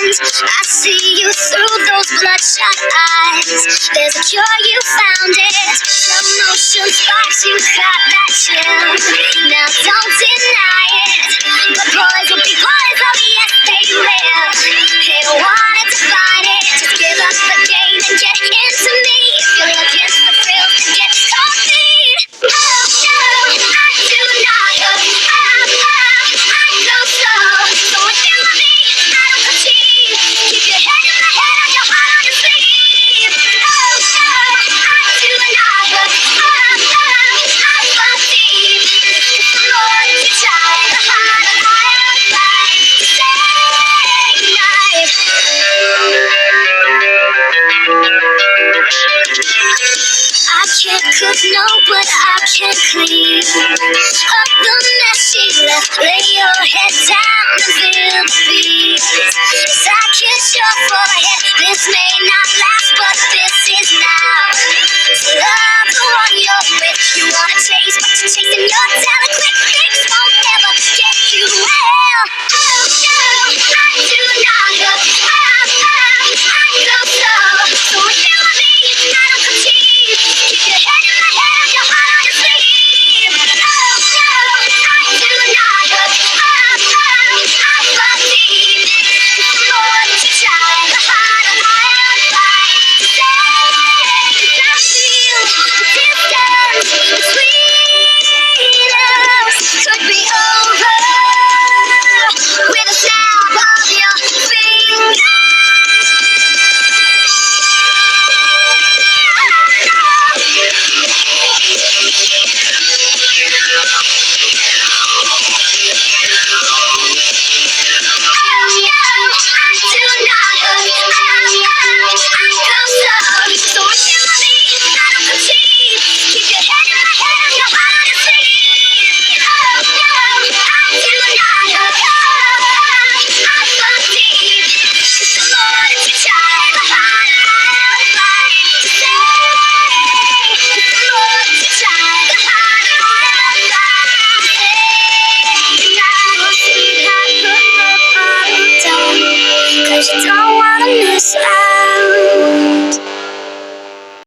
I see you through those bloodshot eyes. There's a cure, you found it. Slow motion sparks, you caught that chill. Now don't deny it. But boys will be boys, oh yes they will. They don't want to define it. Just give up the game and get into me. If you're looking for thrills, then get coffee. Oh no, I do not go. I go slow. So if you love me, I don't fatigue. Keep your head in my head and your heart on your sleeve. Oh no, I do not go. I fall deep. The more that you try, the harder I try to say goodnight. I can't cook, no, but I can clean up the mess she left. Lay your head down and feel the beat. As I kiss your forehead, this may not last, but this